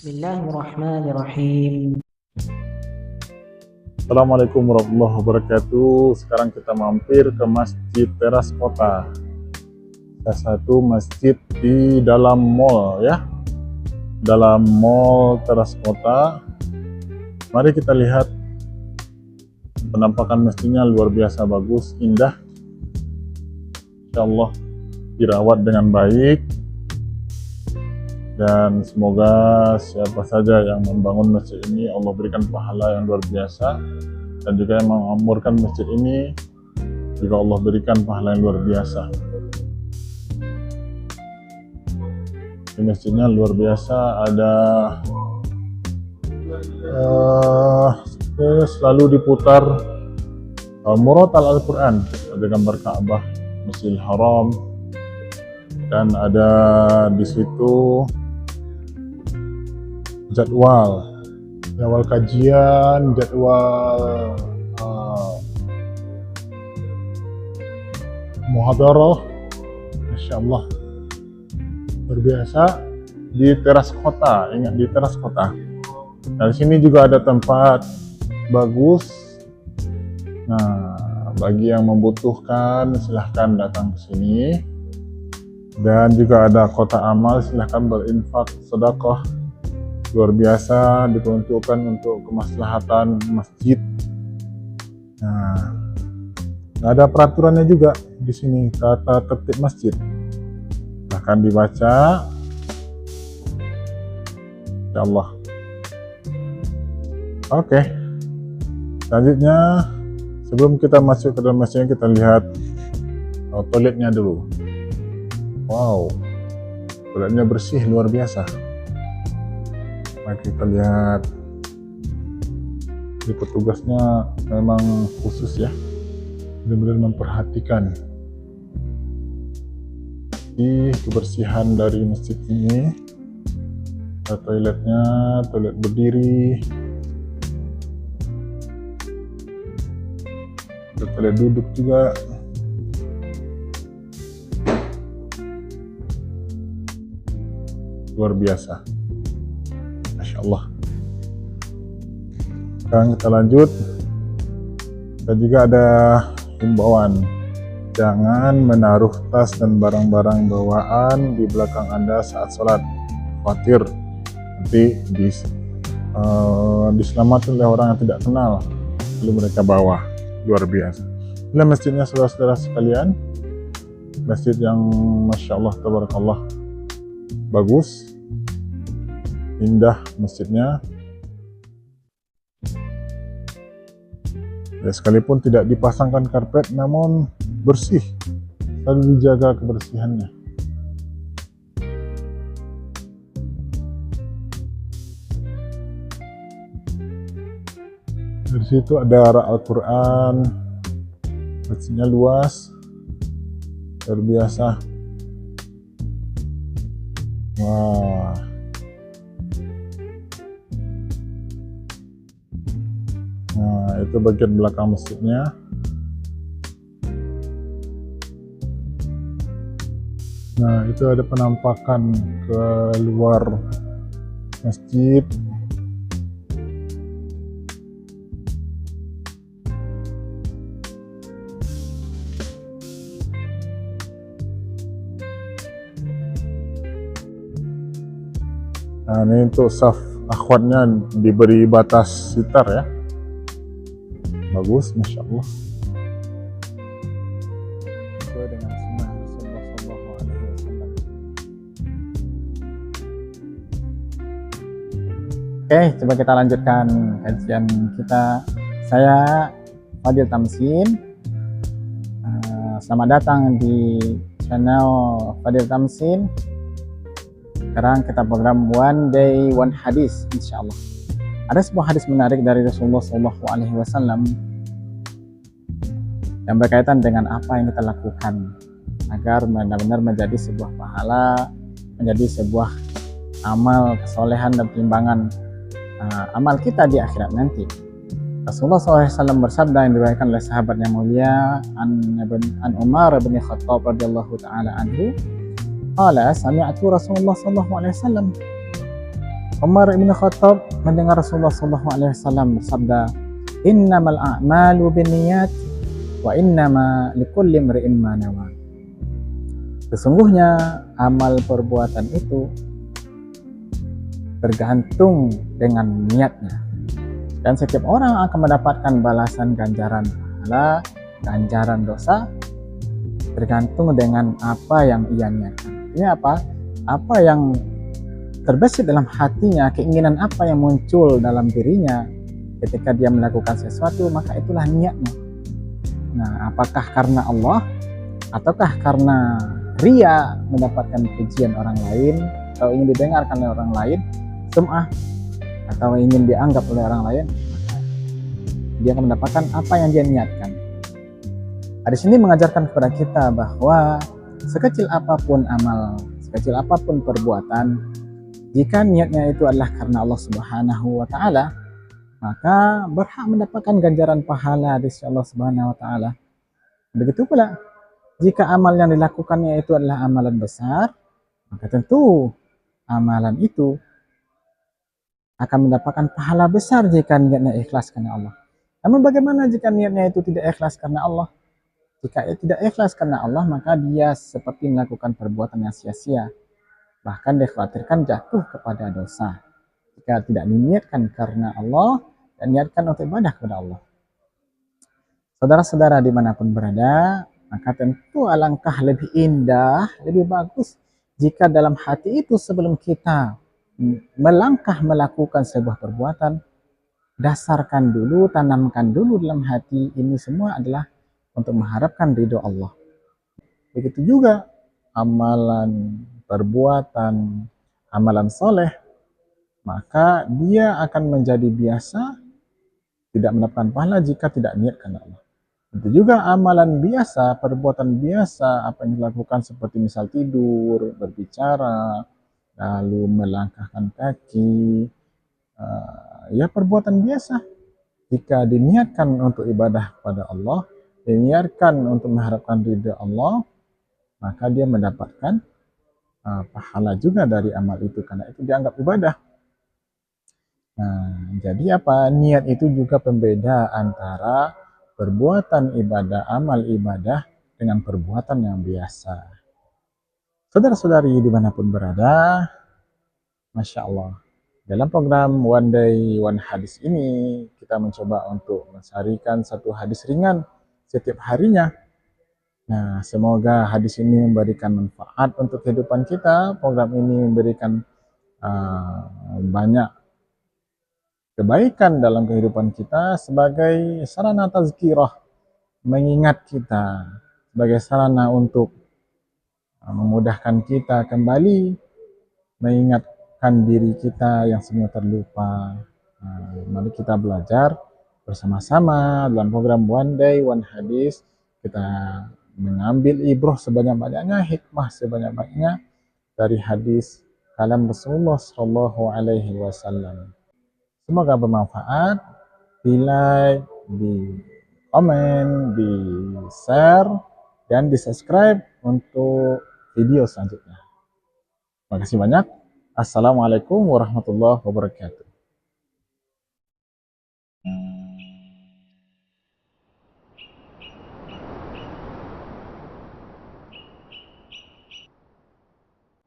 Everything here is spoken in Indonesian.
Bismillahirrahmanirrahim. Assalamualaikum warahmatullahi wabarakatuh. Sekarang kita mampir ke Masjid Teras Kota, salah satu masjid di dalam mall ya, dalam mall Teras Kota. Mari kita lihat penampakan masjidnya, luar biasa bagus, indah. Insyaallah dirawat dengan baik, dan semoga siapa saja yang membangun masjid ini Allah berikan pahala yang luar biasa, dan juga yang mengamalkan masjid ini juga Allah berikan pahala yang luar biasa. Di masjidnya luar biasa, ada selalu diputar murotal Al-Quran, ada gambar Ka'bah, Masjidil Haram, dan ada di situ jadwal kajian, jadwal muhadarah. Masya Allah, luar biasa di Teras Kota. Ingat, di Teras Kota. Nah, di sini juga ada tempat bagus. Nah, bagi yang membutuhkan silahkan datang ke sini. Dan juga ada kotak amal, silahkan berinfak sedekah. Luar biasa, diperuntukkan untuk kemaslahatan masjid. Nah, ada peraturannya juga di sini, tata tertib masjid. Bahkan dibaca. Ya Allah. Oke. Selanjutnya, sebelum kita masuk ke dalam masjidnya, kita lihat toiletnya dulu. Wow, toiletnya bersih, luar biasa. Mari kita lihat, di petugasnya memang khusus ya, benar-benar memperhatikan di kebersihan dari masjid ini. Toiletnya, toilet berdiri, ada toilet duduk juga. Luar biasa, Masya Allah. Sekarang kita lanjut. Dan juga ada himbauan, jangan menaruh tas dan barang-barang bawaan di belakang Anda saat sholat. Khawatir nanti diselamatkan oleh orang yang tidak kenal, lalu mereka bawa. Luar biasa. Inilah masjidnya, saudara-saudara sekalian. Masjid yang Masya Allah, tabarakallah, bagus, indah masjidnya. Ya, sekalipun tidak dipasangkan karpet, namun bersih, selalu dijaga kebersihannya. Dari situ ada rak Al-Quran, masjidnya luas, luar biasa. Wah, nah itu bagian belakang masjidnya. Nah, itu ada penampakan ke luar masjid. Nah, ini untuk saf akhwatnya diberi batas sitar ya. Bagus, Masya Allah. Sesuai dengan sunnah Rasulullah SAW. Oke, coba kita lanjutkan kajian kita. Saya Fadil Tamsin. Selamat datang di channel Fadil Tamsin. Sekarang kita program One Day One Hadis, insya Allah. Ada sebuah hadis menarik dari Rasulullah SAW yang berkaitan dengan apa yang kita lakukan agar benar-benar menjadi sebuah pahala, menjadi sebuah amal kesolehan dan timbangan amal kita di akhirat nanti. Rasulullah SAW bersabda yang diriwayatkan oleh sahabat yang mulia an Umar bin Khattab radhiyallahu taala anhu, qala sami'tu Rasulullah sallallahu alaihi wasallam Umar bin Khattab mendengar Rasulullah SAW bersabda, "Innamal a'malu binniyat wa innama likulli imri'in ma nawa." Sesungguhnya amal perbuatan itu tergantung dengan niatnya, dan setiap orang akan mendapatkan balasan ganjaran pahala, ganjaran dosa tergantung dengan apa yang ia niatkan. Ini apa? Apa yang terbesit dalam hatinya, keinginan apa yang muncul dalam dirinya ketika dia melakukan sesuatu, maka itulah niatnya. Nah, apakah karena Allah ataukah karena ria mendapatkan pujian orang lain, atau ingin didengarkan oleh orang lain, sum'ah, atau ingin dianggap oleh orang lain, dia akan mendapatkan apa yang dia niatkan. Hadis ini mengajarkan kepada kita bahwa sekecil apapun amal, sekecil apapun perbuatan, jika niatnya itu adalah karena Allah Subhanahu wa Ta'ala, maka berhak mendapatkan ganjaran pahala dari Allah Subhanahu wa Ta'ala. Begitu pula jika amal yang dilakukannya itu adalah amalan besar, maka tentu amalan itu akan mendapatkan pahala besar jika niatnya ikhlas karena Allah. Namun bagaimana jika niatnya itu tidak ikhlas karena Allah? Jika tidak ikhlas karena Allah, maka dia seperti melakukan perbuatan yang sia-sia. Bahkan dikhawatirkan jatuh kepada dosa jika tidak diniatkan karena Allah dan niatkan untuk ibadah kepada Allah. Saudara-saudara dimanapun berada, maka tentu alangkah lebih indah, lebih bagus jika dalam hati itu sebelum kita melangkah melakukan sebuah perbuatan, dasarkan dulu, tanamkan dulu dalam hati ini semua adalah untuk mengharapkan ridho Allah. Begitu juga amalan perbuatan, amalan soleh, maka dia akan menjadi biasa, tidak mendapatkan pahala jika tidak niat karena Allah. Itu juga amalan biasa, perbuatan biasa, apa yang dilakukan seperti misal tidur, berbicara, lalu melangkahkan kaki, ya perbuatan biasa. Jika diniatkan untuk ibadah kepada Allah, diniatkan untuk mengharapkan ridha Allah, maka dia mendapatkan pahala juga dari amal itu, karena itu dianggap ibadah. Nah, jadi apa? Niat itu juga pembeda antara perbuatan ibadah, amal ibadah dengan perbuatan yang biasa. Saudara-saudari dimanapun berada, Masya Allah, dalam program One Day One Hadis ini, kita mencoba untuk mencarikan satu hadis ringan setiap harinya. Nah, semoga hadis ini memberikan manfaat untuk kehidupan kita. Program ini memberikan banyak kebaikan dalam kehidupan kita sebagai sarana tazkirah, mengingat kita, sebagai sarana untuk memudahkan kita kembali, mengingatkan diri kita yang semua terlupa. Mari kita belajar bersama-sama dalam program One Day One Hadis. Kita mengambil ibrah sebanyak-banyaknya, hikmah sebanyak-banyaknya dari hadis kalam Rasulullah Shallallahu Alaihi Wasallam. Semoga bermanfaat. Di like, di komen, di share, dan di subscribe untuk video selanjutnya. Terima kasih banyak. Assalamualaikum warahmatullahi wabarakatuh.